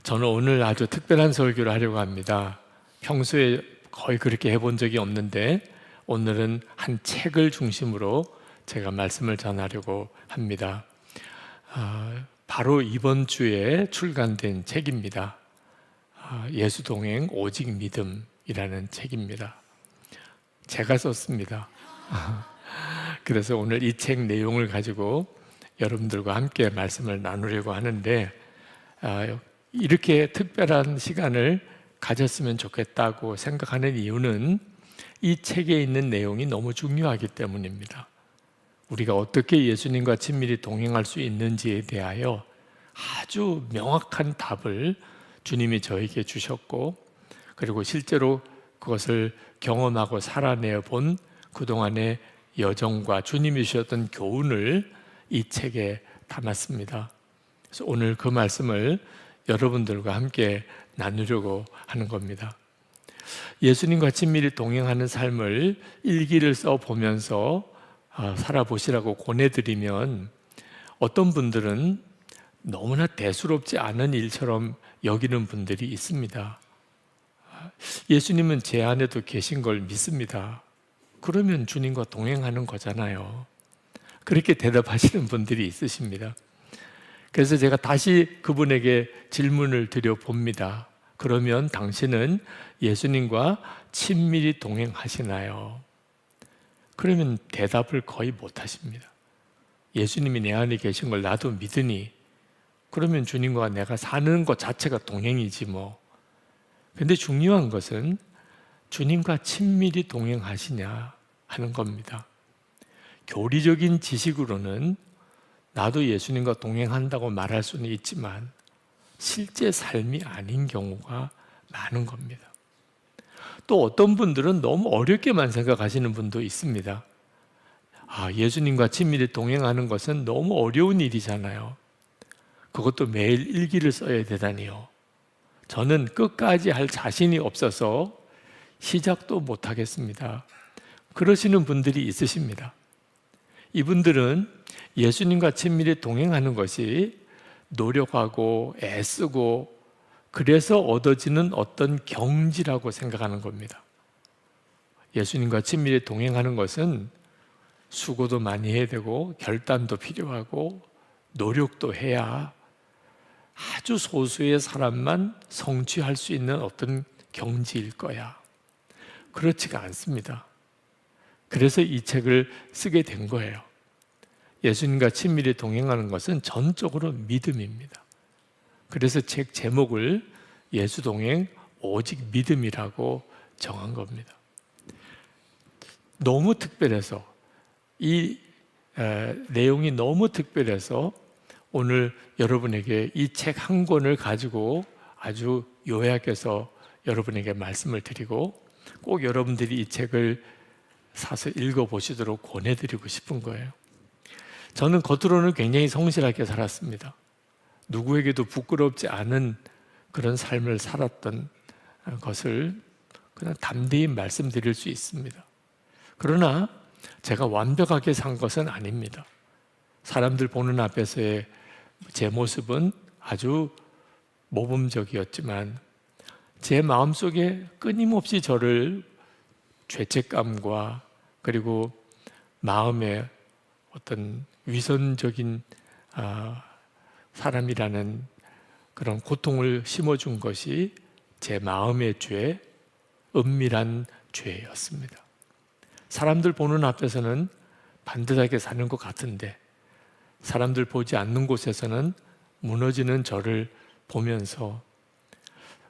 저는 오늘 아주 특별한 설교를 하려고 합니다. 평소에 거의 그렇게 해본 적이 없는데 오늘은 한 책을 중심으로 제가 말씀을 전하려고 합니다. 바로 이번 주에 출간된 책입니다. 예수동행 오직 믿음이라는 책입니다. 제가 썼습니다. 그래서 오늘 이 책 내용을 가지고 여러분들과 함께 말씀을 나누려고 하는데, 이렇게 특별한 시간을 가졌으면 좋겠다고 생각하는 이유는 이 책에 있는 내용이 너무 중요하기 때문입니다. 우리가 어떻게 예수님과 친밀히 동행할 수 있는지에 대하여 아주 명확한 답을 주님이 저에게 주셨고, 그리고 실제로 그것을 경험하고 살아내어 본 그동안의 여정과 주님이 주셨던 교훈을 이 책에 담았습니다. 그래서 오늘 그 말씀을 여러분들과 함께 나누려고 하는 겁니다. 예수님과 친밀히 동행하는 삶을 일기를 써보면서 살아보시라고 권해드리면, 어떤 분들은 너무나 대수롭지 않은 일처럼 여기는 분들이 있습니다. 예수님은 제 안에도 계신 걸 믿습니다. 그러면 주님과 동행하는 거잖아요. 그렇게 대답하시는 분들이 있으십니다. 그래서 제가 다시 그분에게 질문을 드려봅니다. 그러면 당신은 예수님과 친밀히 동행하시나요? 그러면 대답을 거의 못하십니다. 예수님이 내 안에 계신 걸 나도 믿으니 그러면 주님과 내가 사는 것 자체가 동행이지 뭐. 근데 중요한 것은 주님과 친밀히 동행하시냐 하는 겁니다. 교리적인 지식으로는 나도 예수님과 동행한다고 말할 수는 있지만 실제 삶이 아닌 경우가 많은 겁니다. 또 어떤 분들은 너무 어렵게만 생각하시는 분도 있습니다. 예수님과 친밀히 동행하는 것은 너무 어려운 일이잖아요. 그것도 매일 일기를 써야 되다니요. 저는 끝까지 할 자신이 없어서 시작도 못하겠습니다. 그러시는 분들이 있으십니다. 이분들은 예수님과 친밀히 동행하는 것이 노력하고 애쓰고 그래서 얻어지는 어떤 경지라고 생각하는 겁니다. 예수님과 친밀히 동행하는 것은 수고도 많이 해야 되고 결단도 필요하고 노력도 해야 아주 소수의 사람만 성취할 수 있는 어떤 경지일 거야. 그렇지가 않습니다. 그래서 이 책을 쓰게 된 거예요. 예수님과 친밀히 동행하는 것은 전적으로 믿음입니다. 그래서 책 제목을 예수동행 오직 믿음이라고 정한 겁니다. 너무 특별해서 이 내용이 너무 특별해서 오늘 여러분에게 이 책 한 권을 가지고 아주 요약해서 여러분에게 말씀을 드리고 꼭 여러분들이 이 책을 사서 읽어보시도록 권해드리고 싶은 거예요. 저는 겉으로는 굉장히 성실하게 살았습니다. 누구에게도 부끄럽지 않은 그런 삶을 살았던 것을 그냥 담대히 말씀드릴 수 있습니다. 그러나 제가 완벽하게 산 것은 아닙니다. 사람들 보는 앞에서의 제 모습은 아주 모범적이었지만 제 마음속에 끊임없이 저를 죄책감과 그리고 마음에 어떤 위선적인 사람이라는 그런 고통을 심어준 것이 제 마음의 죄, 은밀한 죄였습니다. 사람들 보는 앞에서는 반듯하게 사는 것 같은데 사람들 보지 않는 곳에서는 무너지는 저를 보면서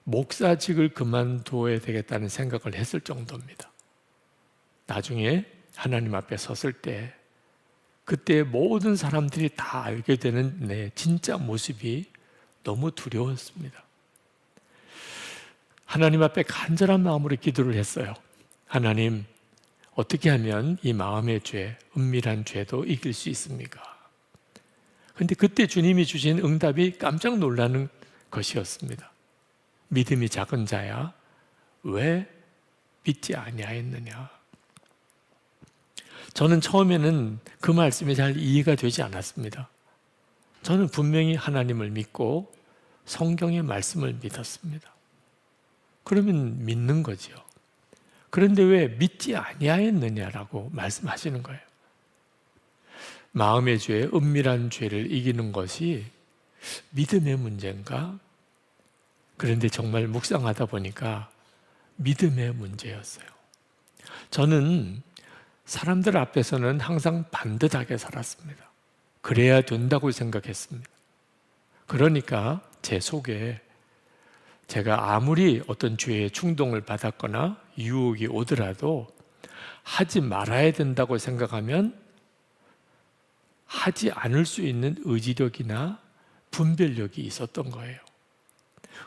목사직을 그만둬야 되겠다는 생각을 했을 정도입니다. 나중에 하나님 앞에 섰을 때 그때 모든 사람들이 다 알게 되는 내 진짜 모습이 너무 두려웠습니다. 하나님 앞에 간절한 마음으로 기도를 했어요. 하나님, 어떻게 하면 이 마음의 죄, 은밀한 죄도 이길 수 있습니까? 그런데 그때 주님이 주신 응답이 깜짝 놀라는 것이었습니다. 믿음이 작은 자야, 왜 믿지 아니하였느냐? 저는 처음에는 그 말씀이 잘 이해가 되지 않았습니다. 저는 분명히 하나님을 믿고 성경의 말씀을 믿었습니다. 그러면 믿는 거죠. 그런데 왜 믿지 아니하였느냐라고 말씀하시는 거예요. 마음의 죄, 은밀한 죄를 이기는 것이 믿음의 문제인가? 그런데 정말 묵상하다 보니까 믿음의 문제였어요. 저는 사람들 앞에서는 항상 반듯하게 살았습니다. 그래야 된다고 생각했습니다. 그러니까 제 속에 제가 아무리 어떤 죄의 충동을 받았거나 유혹이 오더라도 하지 말아야 된다고 생각하면 하지 않을 수 있는 의지력이나 분별력이 있었던 거예요.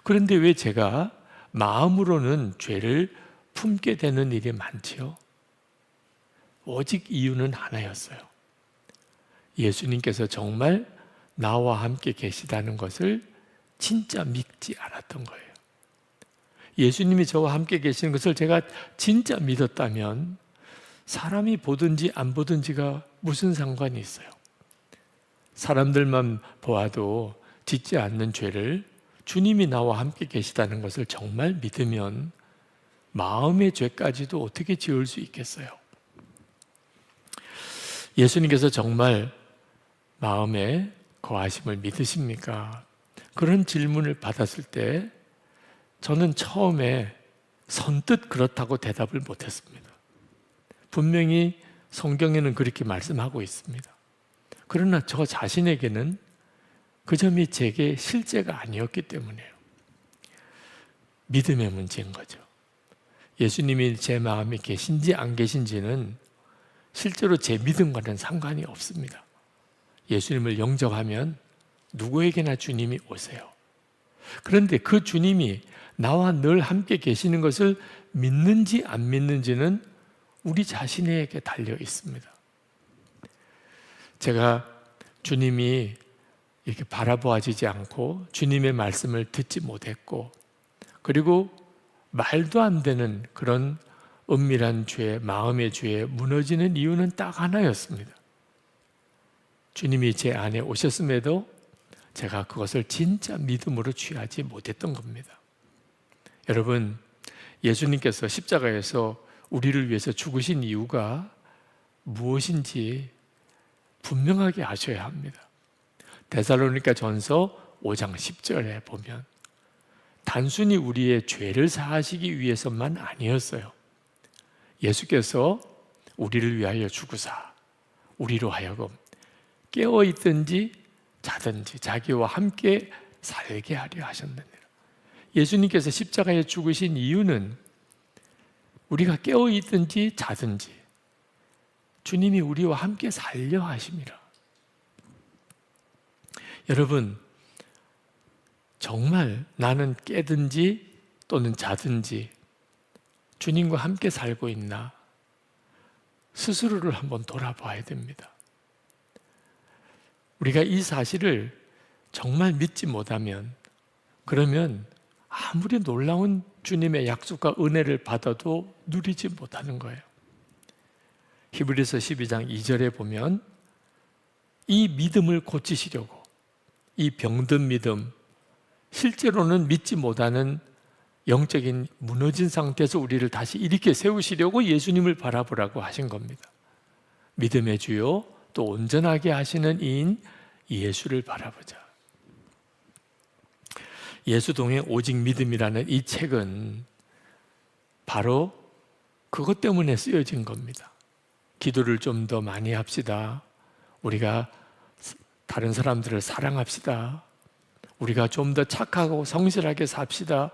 그런데 왜 제가 마음으로는 죄를 품게 되는 일이 많지요? 오직 이유는 하나였어요. 예수님께서 정말 나와 함께 계시다는 것을 진짜 믿지 않았던 거예요. 예수님이 저와 함께 계시는 것을 제가 진짜 믿었다면 사람이 보든지 안 보든지가 무슨 상관이 있어요? 사람들만 보아도 짓지 않는 죄를 주님이 나와 함께 계시다는 것을 정말 믿으면 마음의 죄까지도 어떻게 지을 수 있겠어요? 예수님께서 정말 마음에 거하심을 믿으십니까? 그런 질문을 받았을 때 저는 처음에 선뜻 그렇다고 대답을 못했습니다. 분명히 성경에는 그렇게 말씀하고 있습니다. 그러나 저 자신에게는 그 점이 제게 실제가 아니었기 때문에요. 믿음의 문제인 거죠. 예수님이 제 마음에 계신지 안 계신지는 실제로 제 믿음과는 상관이 없습니다. 예수님을 영접하면 누구에게나 주님이 오세요. 그런데 그 주님이 나와 늘 함께 계시는 것을 믿는지 안 믿는지는 우리 자신에게 달려 있습니다. 제가 주님이 이렇게 바라보아지지 않고 주님의 말씀을 듣지 못했고, 그리고 말도 안 되는 그런 은밀한 죄, 마음의 죄에 무너지는 이유는 딱 하나였습니다. 주님이 제 안에 오셨음에도 제가 그것을 진짜 믿음으로 취하지 못했던 겁니다. 여러분, 예수님께서 십자가에서 우리를 위해서 죽으신 이유가 무엇인지 분명하게 아셔야 합니다. 데살로니가 전서 5장 10절에 보면 단순히 우리의 죄를 사하시기 위해서만 아니었어요. 예수께서 우리를 위하여 죽으사 우리로 하여금 깨어있든지 자든지 자기와 함께 살게 하려 하셨느니라. 예수님께서 십자가에 죽으신 이유는 우리가 깨어있든지 자든지 주님이 우리와 함께 살려 하심이라. 여러분, 정말 나는 깨든지 또는 자든지 주님과 함께 살고 있나? 스스로를 한번 돌아봐야 됩니다. 우리가 이 사실을 정말 믿지 못하면, 그러면 아무리 놀라운 주님의 약속과 은혜를 받아도 누리지 못하는 거예요. 히브리서 12장 2절에 보면 이 믿음을 고치시려고, 이 병든 믿음, 실제로는 믿지 못하는 영적인 무너진 상태에서 우리를 다시 일으켜 세우시려고 예수님을 바라보라고 하신 겁니다. 믿음의 주요 또 온전하게 하시는 이인 예수를 바라보자. 예수동의 오직 믿음이라는 이 책은 바로 그것 때문에 쓰여진 겁니다. 기도를 좀 더 많이 합시다. 우리가 다른 사람들을 사랑합시다. 우리가 좀 더 착하고 성실하게 삽시다.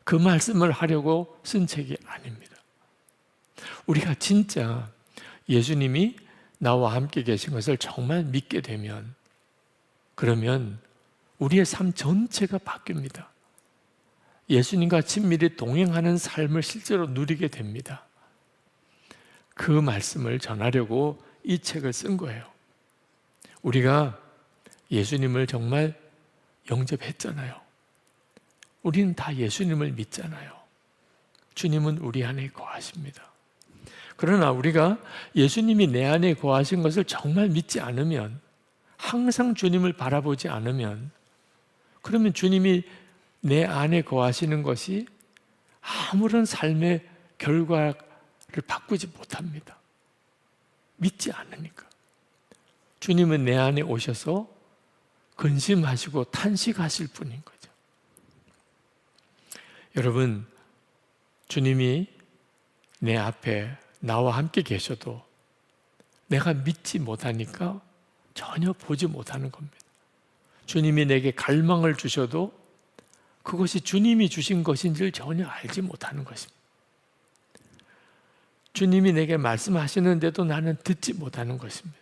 그 말씀을 하려고 쓴 책이 아닙니다. 우리가 진짜 예수님이 나와 함께 계신 것을 정말 믿게 되면, 그러면 우리의 삶 전체가 바뀝니다. 예수님과 친밀히 동행하는 삶을 실제로 누리게 됩니다. 그 말씀을 전하려고 이 책을 쓴 거예요. 우리가 예수님을 정말 영접했잖아요. 우리는 다 예수님을 믿잖아요. 주님은 우리 안에 거하십니다. 그러나 우리가 예수님이 내 안에 거하신 것을 정말 믿지 않으면, 항상 주님을 바라보지 않으면, 그러면 주님이 내 안에 거하시는 것이 아무런 삶의 결과를 바꾸지 못합니다. 믿지 않으니까. 주님은 내 안에 오셔서 근심하시고 탄식하실 분인 거죠. 여러분, 주님이 내 앞에 나와 함께 계셔도 내가 믿지 못하니까 전혀 보지 못하는 겁니다. 주님이 내게 갈망을 주셔도 그것이 주님이 주신 것인지를 전혀 알지 못하는 것입니다. 주님이 내게 말씀하시는데도 나는 듣지 못하는 것입니다.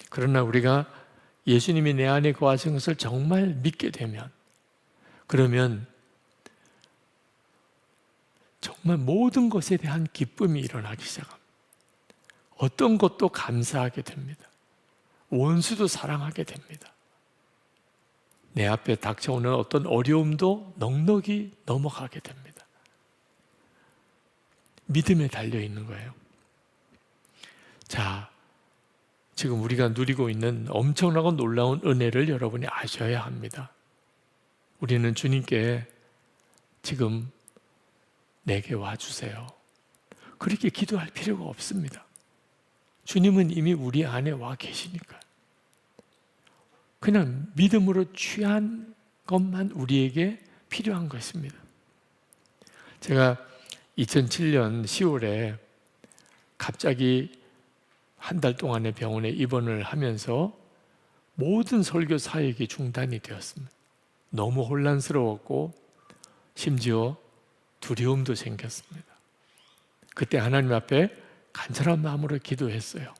그러나 우리가 예수님이 내 안에 거하신 것을 정말 믿게 되면, 그러면 정말 모든 것에 대한 기쁨이 일어나기 시작합니다. 어떤 것도 감사하게 됩니다. 원수도 사랑하게 됩니다. 내 앞에 닥쳐오는 어떤 어려움도 넉넉히 넘어가게 됩니다. 믿음에 달려 있는 거예요. 자, 지금 우리가 누리고 있는 엄청나고 놀라운 은혜를 여러분이 아셔야 합니다. 우리는 주님께 지금 내게 와주세요. 그렇게 기도할 필요가 없습니다. 주님은 이미 우리 안에 와 계시니까. 그냥 믿음으로 취한 것만 우리에게 필요한 것입니다. 제가 2007년 10월에 갑자기 한 달 동안의 병원에 입원을 하면서 모든 설교 사역이 중단이 되었습니다. 너무 혼란스러웠고 심지어 두려움도 생겼습니다. 그때 하나님 앞에 간절한 마음으로 기도했어요.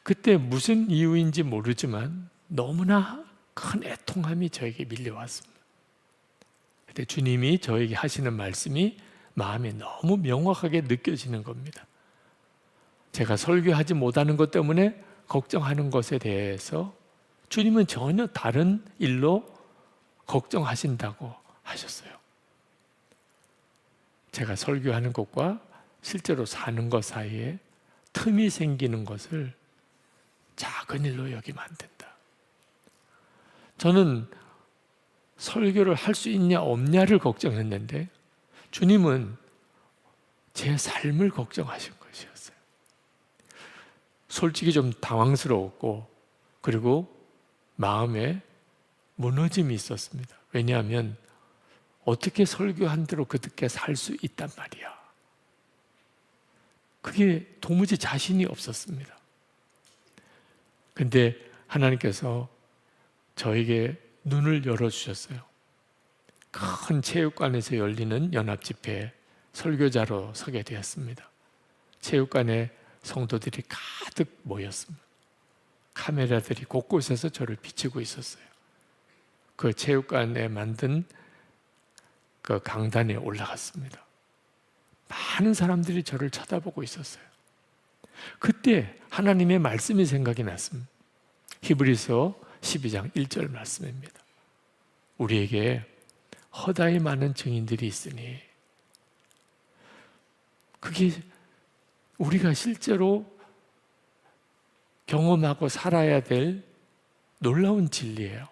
그때 무슨 이유인지 모르지만 너무나 큰 애통함이 저에게 밀려왔습니다. 그때 주님이 저에게 하시는 말씀이 마음에 너무 명확하게 느껴지는 겁니다. 제가 설교하지 못하는 것 때문에 걱정하는 것에 대해서 주님은 전혀 다른 일로 걱정하신다고 하셨어요. 제가 설교하는 것과 실제로 사는 것 사이에 틈이 생기는 것을 작은 일로 여기면 안 된다. 저는 설교를 할 수 있냐 없냐를 걱정했는데 주님은 제 삶을 걱정하신 것이었어요. 솔직히 좀 당황스러웠고 그리고 마음에 무너짐이 있었습니다. 왜냐하면 어떻게 설교한 대로 그렇게 살 수 있단 말이야. 그게 도무지 자신이 없었습니다. 근데 하나님께서 저에게 눈을 열어주셨어요. 큰 체육관에서 열리는 연합집회에 설교자로 서게 되었습니다. 체육관에 성도들이 가득 모였습니다. 카메라들이 곳곳에서 저를 비치고 있었어요. 그 체육관에 만든 그 강단에 올라갔습니다. 많은 사람들이 저를 쳐다보고 있었어요. 그때 하나님의 말씀이 생각이 났습니다. 히브리서 12장 1절 말씀입니다. 우리에게 허다히 많은 증인들이 있으니, 그게 우리가 실제로 경험하고 살아야 될 놀라운 진리예요.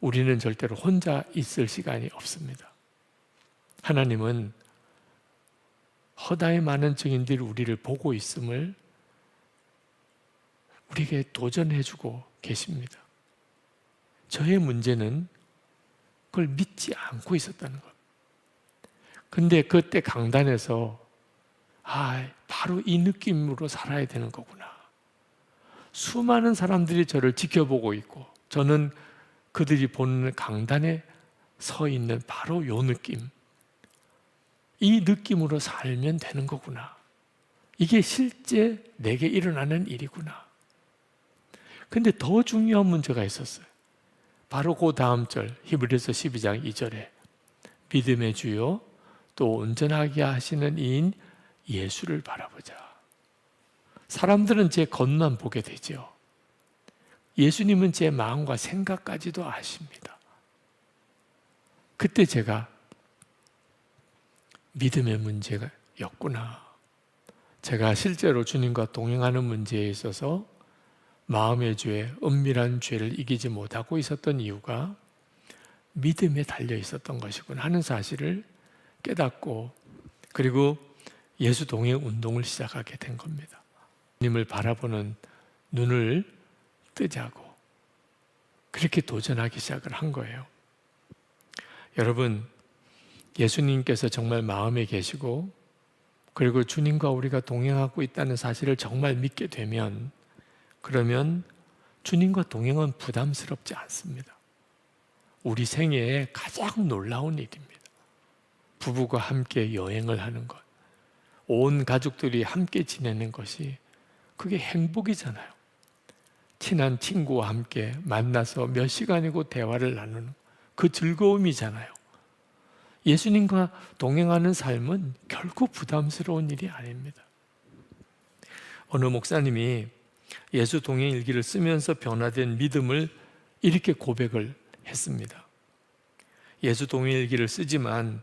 우리는 절대로 혼자 있을 시간이 없습니다. 하나님은 허다히 많은 증인들이 우리를 보고 있음을 우리에게 도전해주고 계십니다. 저의 문제는 그걸 믿지 않고 있었다는 것. 근데 그때 강단에서 바로 이 느낌으로 살아야 되는 거구나. 수많은 사람들이 저를 지켜보고 있고 저는 그들이 보는 강단에 서 있는 바로 요 느낌. 이 느낌으로 살면 되는 거구나. 이게 실제 내게 일어나는 일이구나. 근데 더 중요한 문제가 있었어요. 바로 그 다음 절 히브리서 12장 2절에 믿음의 주요 또 온전하게 하시는 이인 예수를 바라보자. 사람들은 제 겉만 보게 되죠. 예수님은 제 마음과 생각까지도 아십니다. 그때 제가 믿음의 문제였구나. 제가 실제로 주님과 동행하는 문제에 있어서 마음의 죄, 은밀한 죄를 이기지 못하고 있었던 이유가 믿음에 달려 있었던 것이구나 하는 사실을 깨닫고, 그리고 예수 동행 운동을 시작하게 된 겁니다. 주님을 바라보는 눈을 뜨자고 그렇게 도전하기 시작을 한 거예요. 여러분, 예수님께서 정말 마음에 계시고 그리고 주님과 우리가 동행하고 있다는 사실을 정말 믿게 되면, 그러면 주님과 동행은 부담스럽지 않습니다. 우리 생애에 가장 놀라운 일입니다. 부부가 함께 여행을 하는 것, 온 가족들이 함께 지내는 것이 그게 행복이잖아요. 친한 친구와 함께 만나서 몇 시간이고 대화를 나누는 그 즐거움이잖아요. 예수님과 동행하는 삶은 결코 부담스러운 일이 아닙니다. 어느 목사님이 예수 동행 일기를 쓰면서 변화된 믿음을 이렇게 고백을 했습니다. 예수 동행 일기를 쓰지만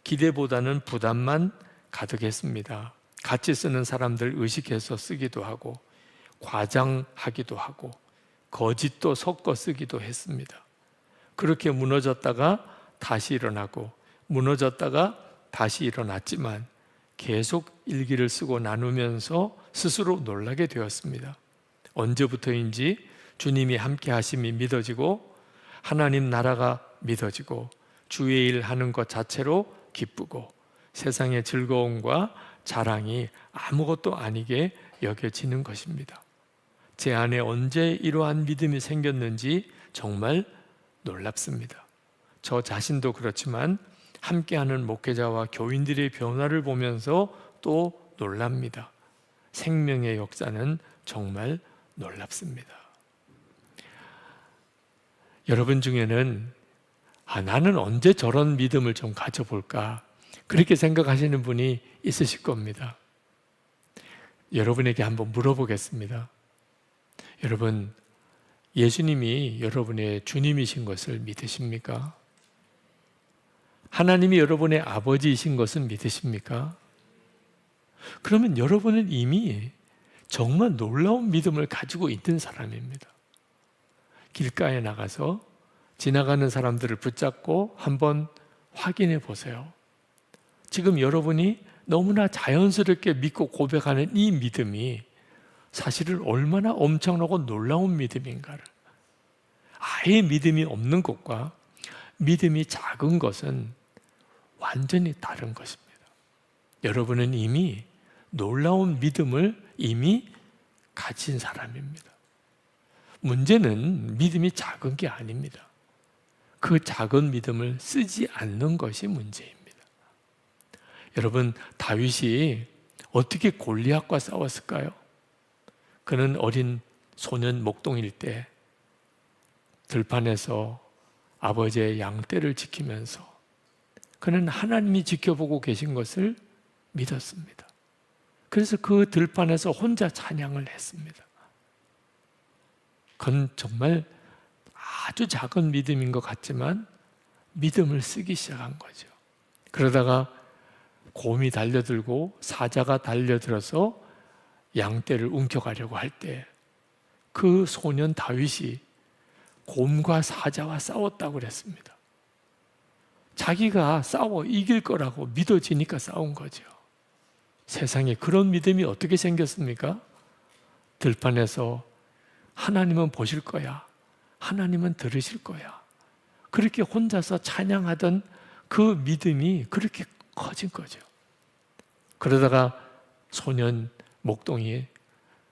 기대보다는 부담만 가득했습니다. 같이 쓰는 사람들 의식해서 쓰기도 하고 과장하기도 하고 거짓도 섞어 쓰기도 했습니다. 그렇게 무너졌다가 다시 일어나고 무너졌다가 다시 일어났지만 계속 일기를 쓰고 나누면서 스스로 놀라게 되었습니다. 언제부터인지 주님이 함께 하심이 믿어지고 하나님 나라가 믿어지고 주의 일 하는 것 자체로 기쁘고 세상의 즐거움과 자랑이 아무것도 아니게 여겨지는 것입니다. 제 안에 언제 이러한 믿음이 생겼는지 정말 놀랍습니다. 저 자신도 그렇지만 함께하는 목회자와 교인들의 변화를 보면서 또 놀랍니다. 생명의 역사는 정말 놀랍습니다. 여러분 중에는 나는 언제 저런 믿음을 좀 가져볼까 그렇게 생각하시는 분이 있으실 겁니다. 여러분에게 한번 물어보겠습니다. 여러분, 예수님이 여러분의 주님이신 것을 믿으십니까? 하나님이 여러분의 아버지이신 것을 믿으십니까? 그러면 여러분은 이미 정말 놀라운 믿음을 가지고 있는 사람입니다. 길가에 나가서 지나가는 사람들을 붙잡고 한번 확인해 보세요. 지금 여러분이 너무나 자연스럽게 믿고 고백하는 이 믿음이 사실은 얼마나 엄청나고 놀라운 믿음인가를, 아예 믿음이 없는 것과 믿음이 작은 것은 완전히 다른 것입니다. 여러분은 이미 놀라운 믿음을 이미 가진 사람입니다. 문제는 믿음이 작은 게 아닙니다. 그 작은 믿음을 쓰지 않는 것이 문제입니다. 여러분, 다윗이 어떻게 골리앗과 싸웠을까요? 그는 어린 소년 목동일 때 들판에서 아버지의 양떼를 지키면서 그는 하나님이 지켜보고 계신 것을 믿었습니다. 그래서 그 들판에서 혼자 찬양을 했습니다. 그건 정말 아주 작은 믿음인 것 같지만 믿음을 쓰기 시작한 거죠. 그러다가 곰이 달려들고 사자가 달려들어서 양떼를 움켜가려고 할 때 그 소년 다윗이 곰과 사자와 싸웠다고 그랬습니다. 자기가 싸워 이길 거라고 믿어지니까 싸운 거죠. 세상에 그런 믿음이 어떻게 생겼습니까? 들판에서 하나님은 보실 거야, 하나님은 들으실 거야, 그렇게 혼자서 찬양하던 그 믿음이 그렇게 커진 거죠. 그러다가 소년 목동이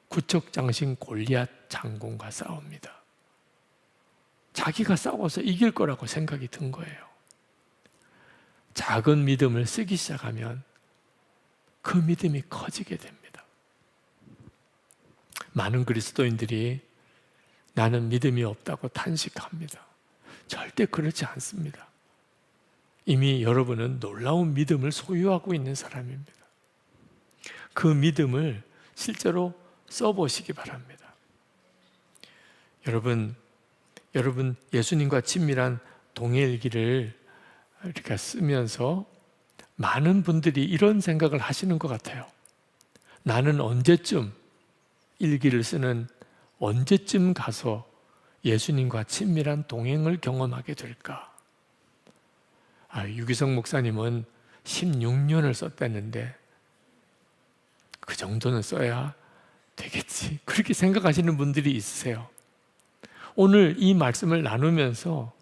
구척장신 골리앗 장군과 싸웁니다. 자기가 싸워서 이길 거라고 생각이 든 거예요. 작은 믿음을 쓰기 시작하면 그 믿음이 커지게 됩니다. 많은 그리스도인들이 나는 믿음이 없다고 탄식합니다. 절대 그렇지 않습니다. 이미 여러분은 놀라운 믿음을 소유하고 있는 사람입니다. 그 믿음을 실제로 써보시기 바랍니다. 여러분 예수님과 친밀한 동행일기를 이렇게 쓰면서 많은 분들이 이런 생각을 하시는 것 같아요. 나는 언제쯤 일기를 쓰는 언제쯤 가서 예수님과 친밀한 동행을 경험하게 될까? 유기성 목사님은 16년을 썼다는데 그 정도는 써야 되겠지, 그렇게 생각하시는 분들이 있으세요. 오늘 이 말씀을 나누면서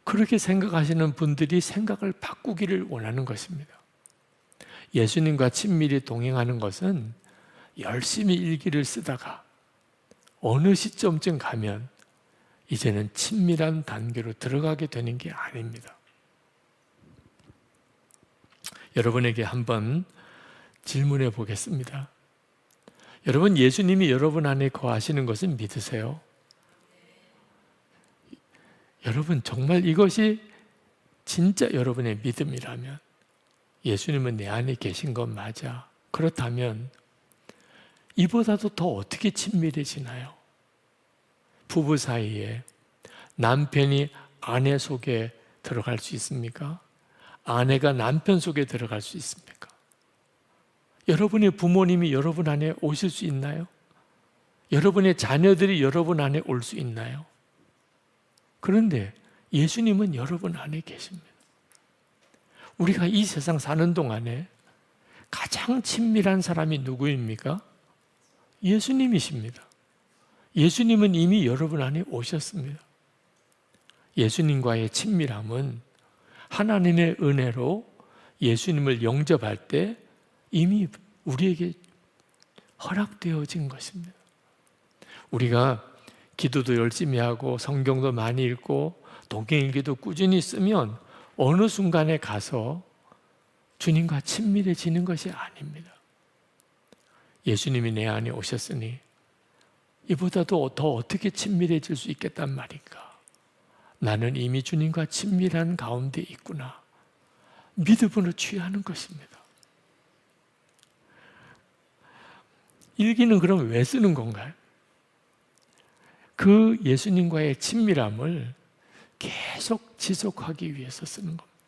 그렇게 생각하시는 분들이 생각을 바꾸기를 원하는 것입니다. 예수님과 친밀히 동행하는 것은 열심히 일기를 쓰다가 어느 시점쯤 가면 이제는 친밀한 단계로 들어가게 되는 게 아닙니다. 여러분에게 한번 질문해 보겠습니다. 여러분, 예수님이 여러분 안에 거하시는 것은 믿으세요? 여러분, 정말 이것이 진짜 여러분의 믿음이라면, 예수님은 내 안에 계신 건 맞아, 그렇다면 이보다도 더 어떻게 친밀해지나요? 부부 사이에 남편이 아내 속에 들어갈 수 있습니까? 아내가 남편 속에 들어갈 수 있습니까? 여러분의 부모님이 여러분 안에 오실 수 있나요? 여러분의 자녀들이 여러분 안에 올 수 있나요? 그런데 예수님은 여러분 안에 계십니다. 우리가 이 세상 사는 동안에 가장 친밀한 사람이 누구입니까? 예수님이십니다. 예수님은 이미 여러분 안에 오셨습니다. 예수님과의 친밀함은 하나님의 은혜로 예수님을 영접할 때 이미 우리에게 허락되어진 것입니다. 우리가 기도도 열심히 하고 성경도 많이 읽고 동행일기도 꾸준히 쓰면 어느 순간에 가서 주님과 친밀해지는 것이 아닙니다. 예수님이 내 안에 오셨으니 이보다도 더 어떻게 친밀해질 수 있겠단 말인가? 나는 이미 주님과 친밀한 가운데 있구나, 믿음으로 취하는 것입니다. 일기는 그럼 왜 쓰는 건가요? 그 예수님과의 친밀함을 계속 지속하기 위해서 쓰는 겁니다.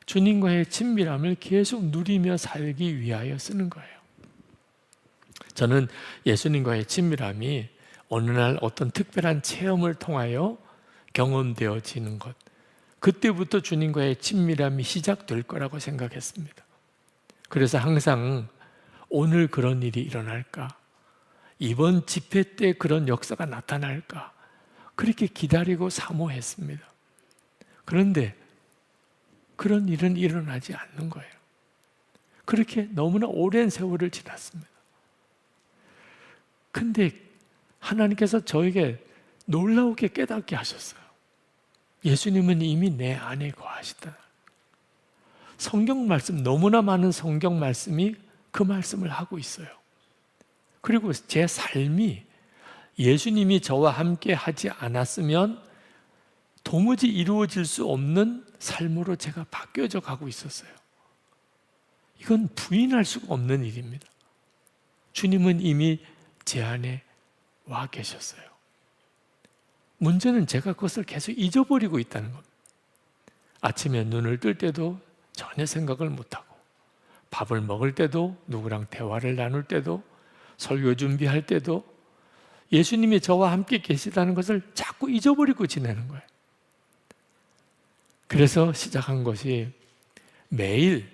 주님과의 친밀함을 계속 누리며 살기 위하여 쓰는 거예요. 저는 예수님과의 친밀함이 어느 날 어떤 특별한 체험을 통하여 경험되어지는 것, 그때부터 주님과의 친밀함이 시작될 거라고 생각했습니다. 그래서 항상 오늘 그런 일이 일어날까? 이번 집회 때 그런 역사가 나타날까? 그렇게 기다리고 사모했습니다. 그런데 그런 일은 일어나지 않는 거예요. 그렇게 너무나 오랜 세월을 지났습니다. 근데 하나님께서 저에게 놀라우게 깨닫게 하셨어요. 예수님은 이미 내 안에 거하시다. 성경 말씀, 너무나 많은 성경 말씀이 그 말씀을 하고 있어요. 그리고 제 삶이 예수님이 저와 함께 하지 않았으면 도무지 이루어질 수 없는 삶으로 제가 바뀌어져 가고 있었어요. 이건 부인할 수가 없는 일입니다. 주님은 이미 제 안에 와 계셨어요. 문제는 제가 그것을 계속 잊어버리고 있다는 겁니다. 아침에 눈을 뜰 때도 전혀 생각을 못하고, 밥을 먹을 때도, 누구랑 대화를 나눌 때도, 설교 준비할 때도 예수님이 저와 함께 계시다는 것을 자꾸 잊어버리고 지내는 거예요. 그래서 시작한 것이 매일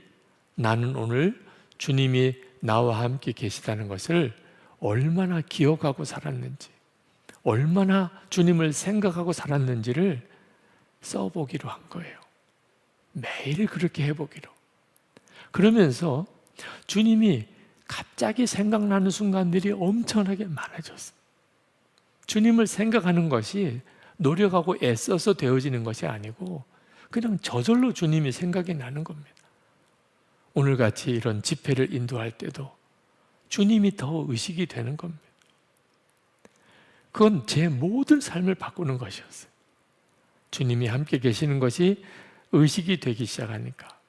나는 오늘 주님이 나와 함께 계시다는 것을 얼마나 기억하고 살았는지, 얼마나 주님을 생각하고 살았는지를 써보기로 한 거예요. 매일 그렇게 해보기로. 그러면서 주님이 갑자기 생각나는 순간들이 엄청나게 많아졌어요. 주님을 생각하는 것이 노력하고 애써서 되어지는 것이 아니고 그냥 저절로 주님이 생각이 나는 겁니다. 오늘같이 이런 집회를 인도할 때도 주님이 더 의식이 되는 겁니다. 그건 제 모든 삶을 바꾸는 것이었어요. 주님이 함께 계시는 것이 의식이 되기 시작하니까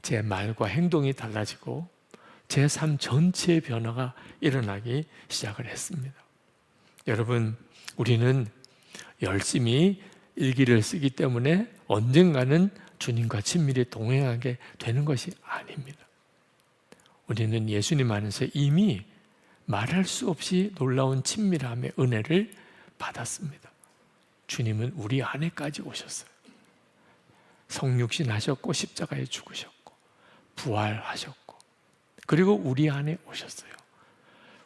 제 말과 행동이 달라지고 제 삶 전체의 변화가 일어나기 시작을 했습니다. 여러분, 우리는 열심히 일기를 쓰기 때문에 언젠가는 주님과 친밀히 동행하게 되는 것이 아닙니다. 우리는 예수님 안에서 이미 말할 수 없이 놀라운 친밀함의 은혜를 받았습니다. 주님은 우리 안에까지 오셨어요. 성육신 하셨고 십자가에 죽으셨고 부활하셨고 그리고 우리 안에 오셨어요.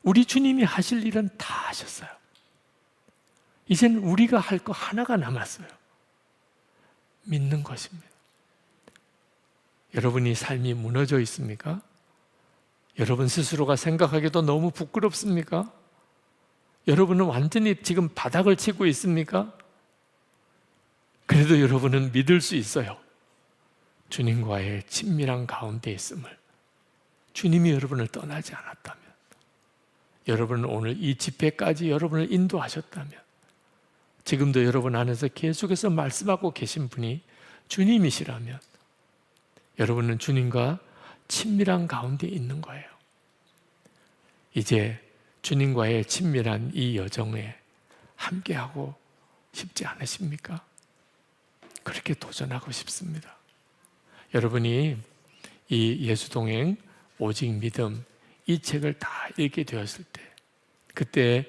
우리 주님이 하실 일은 다 하셨어요. 이젠 우리가 할 거 하나가 남았어요. 믿는 것입니다. 여러분이 삶이 무너져 있습니까? 여러분 스스로가 생각하기도 너무 부끄럽습니까? 여러분은 완전히 지금 바닥을 치고 있습니까? 그래도 여러분은 믿을 수 있어요. 주님과의 친밀한 가운데 있음을. 주님이 여러분을 떠나지 않았다면, 여러분은 오늘 이 집회까지 여러분을 인도하셨다면, 지금도 여러분 안에서 계속해서 말씀하고 계신 분이 주님이시라면 여러분은 주님과 친밀한 가운데 있는 거예요. 이제 주님과의 친밀한 이 여정에 함께하고 싶지 않으십니까? 그렇게 도전하고 싶습니다. 여러분이 이 예수동행 오직 믿음 이 책을 다 읽게 되었을 때, 그때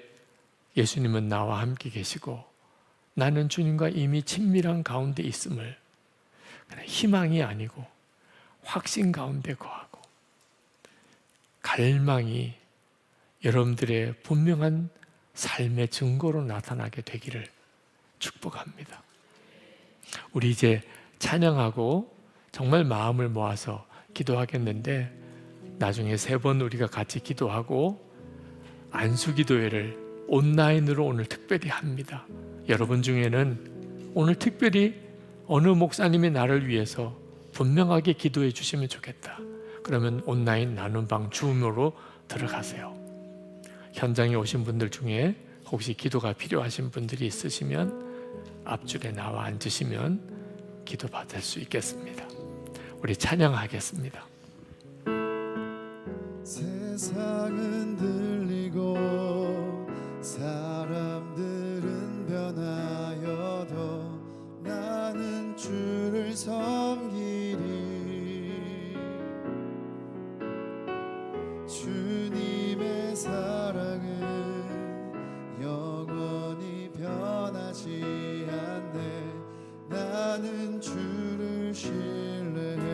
예수님은 나와 함께 계시고 나는 주님과 이미 친밀한 가운데 있음을 그냥 희망이 아니고 확신 가운데 거하고 갈망이 여러분들의 분명한 삶의 증거로 나타나게 되기를 축복합니다. 우리 이제 찬양하고 정말 마음을 모아서 기도하겠는데, 나중에 3번 우리가 같이 기도하고 안수기도회를 온라인으로 오늘 특별히 합니다. 여러분 중에는 오늘 특별히 어느 목사님이 나를 위해서 분명하게 기도해 주시면 좋겠다. 그러면 온라인 나눔방 줌으로 들어가세요. 현장에 오신 분들 중에 혹시 기도가 필요하신 분들이 있으시면 앞줄에 나와 앉으시면 기도 받을 수 있겠습니다. 우리 찬양하겠습니다. 세상은 들리고 사람들은 변하여도 나는 주를 섬기리. 주님의 사랑은 영원히 변하지 않네. 나는 주를 신뢰해.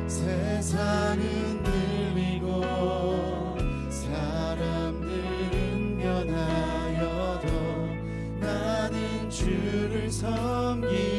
세상은 들리고 사람들은 변하여도 나는 주를 섬기리.